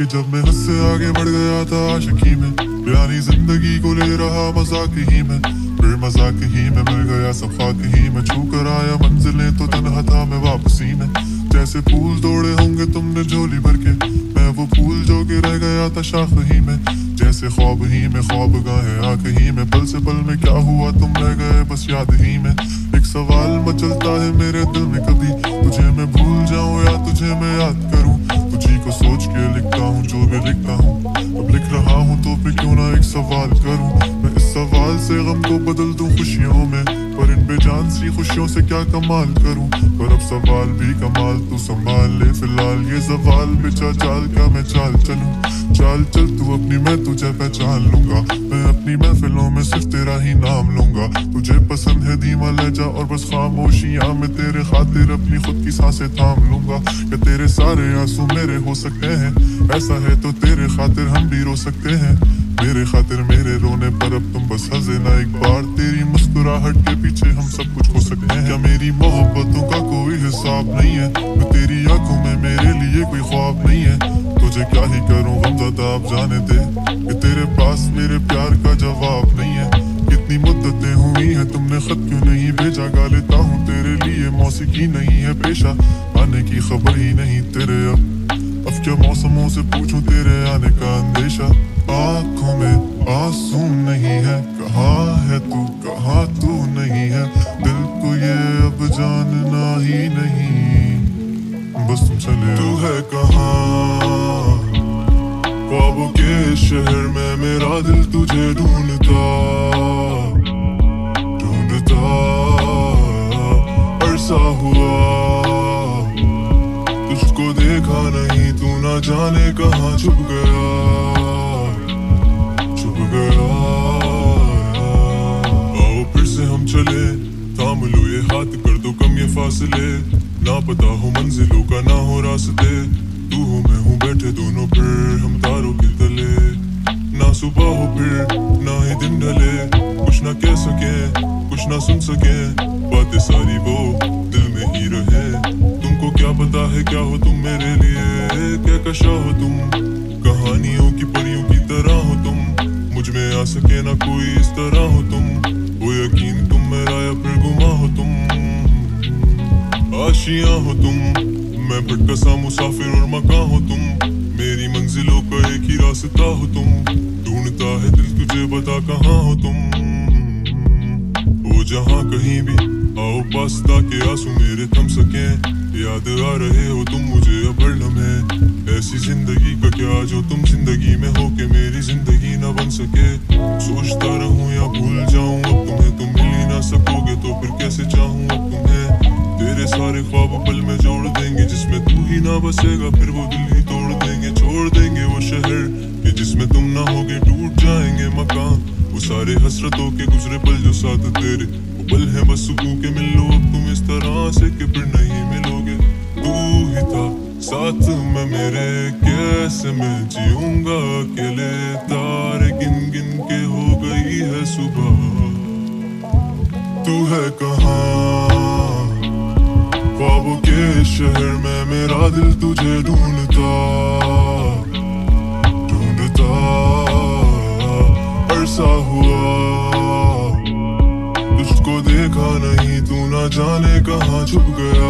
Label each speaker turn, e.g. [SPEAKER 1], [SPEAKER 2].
[SPEAKER 1] कि जब मैं हद से आगे बढ़ गया था आशिकी में, प्यारी जिंदगी को ले रहा मजाक ही में, फिर मजाक ही में मिल गया सब खाक ही में, छू कर आया मंजिलें तो तन्हा था मैं वापसी में। जैसे फूल तोड़े होंगे तुमने झोली भर के, मैं वो फूल जो के रह गया था शाख ही में, जैसे ख्वाब ही में ख्वाब गाहे आँख ही में, पल से पल में क्या हुआ तुम रह गए बस याद ही में। एक सवाल मचलता है मेरे दिल में, कभी तुझे मैं भूल जाऊं या तुझे मैं याद करूं, तुझी को सोच के लिखता हूँ जो भी लिखता हूँ, अब लिख रहा हूँ तो फिर क्यों ना एक सवाल करूं, मैं इस सवाल से गम को बदल दूं खुशियों में, पर इन बेजान सी खुशियों से क्या कमाल करूं, पर अब सवाल भी कमाल तू संभाल ले फिलहाल ये सवाल बेचा चाल का मैं चाल चलूं, चाल चल तू अपनी मैं तुझे पहचान लूंगा, मैं अपनी महफिलों में सिर्फ तेरा ही नाम लूंगा, तुझे पसंद है धीमा लहजा और बस खामोशियां में तेरे खातिर अपनी खुद की सांसें थाम लूंगा, क्या तेरे सारे आंसू मेरे हो सकते हैं, ऐसा है तो तेरे खातिर हम भी रो सकते हैं, मेरे खातिर मेरे रोने पर अब तुम बस हंसे ना एक बार, तेरी मुस्कुराहट के पीछे हम सब कुछ हो सकते हैं, क्या मेरी मोहब्बतों का कोई हिसाब नहीं है, तो तेरी आंखों में मेरे लिए कोई ख्वाब नहीं है, तुझे क्या ही करूं गमज़दा अब जाने दे, कि तेरे पास मेरे प्यार का जवाब नहीं है, कितनी मुद्दतें हुई हैं तुमने खत क्यों नहीं भेजा, गा लेता हूँ तेरे लिए मौसीकी नहीं है पेशा, आने की खबर ही नहीं तेरे अब क्या मौसमों से पूछूं तेरे आने का अंदेशा, आँखों में आंसू नहीं है, कहाँ है तू कहाँ तू नहीं है, दिल को ये अब जानना ही नहीं, बस तुम चले तू है कहाँ, ख्वाबों के शहर में मेरा दिल तुझे ढूंढता ढूंढता, अरसा हुआ तुझको देखा नहीं, तू ना जाने कहाँ छुप गया छुप गया, आओ फिर से हम चले, थाम लो ये हाथ कर दो कम ये फासले, ना पता हो मंजिलों का ना हो रास्ते, तू हो मैं हूँ बैठे दोनों फिर हम तारों के तले, ना सुबह हो फिर ना ही दिन ढले, कुछ ना कह सके कुछ ना सुन सके, बातें सारी वो दिल में ही रहे, तुमको क्या पता है क्या हो तुम मेरे लिए, क्या कशा हो तुम, कहानियों की परियों की तरह हो तुम, मुझ में आ सके ना कोई इस तरह हो तुम, वो यकीन तुम मेरा या फिर गुमा हो तुम, आशियां हो तुम, मैं भटका सा मुसाफिर और मकां हो तुम, मेरी मंजिलों का एक ही रास्ता हो तुम, ढूंढता है दिल तुझे बता कहाँ हो तुम, वो जहाँ कहीं भी आओ पास ताकि आंसू मेरे थम सके, याद आ रहे हो तुम मुझे अब हर लम्हे, ऐसी जिंदगी का क्या जो तुम जिंदगी में हो के मेरी जिंदगी ना बन सके, सोचता रहूं या भूल जाऊं अब तुम्हें, तुम मिल ही ना सकोगे तो फिर कैसे चाहूं अब तुम्हें, तेरे सारे ख्वाब पल में जोड़ देंगे, जिसमें तू ही ना बसेगा फिर वो दिल ही तोड़ देंगे, छोड़ देंगे वो शहर कि जिसमें तुम ना होगे, टूट जाएंगे मकान, वो सारे हसरतों के गुजरे पल जो साथ तेरे, वो पल है बस सुकून के मिल लो अब तुम इस तरह से कि फिर नहीं मिलोगे, तू ही था साथ में मेरे, कैसे मैं जीऊंगा अकेले, तारे गिन गिन के हो गई है सुबह, तू है कहाँ, ख्वाबों के शहर में मेरा दिल तुझे ढूंढता ढूंढता, अरसा हुआ तुझको देखा नहीं, तू ना जाने कहाँ छुप गया।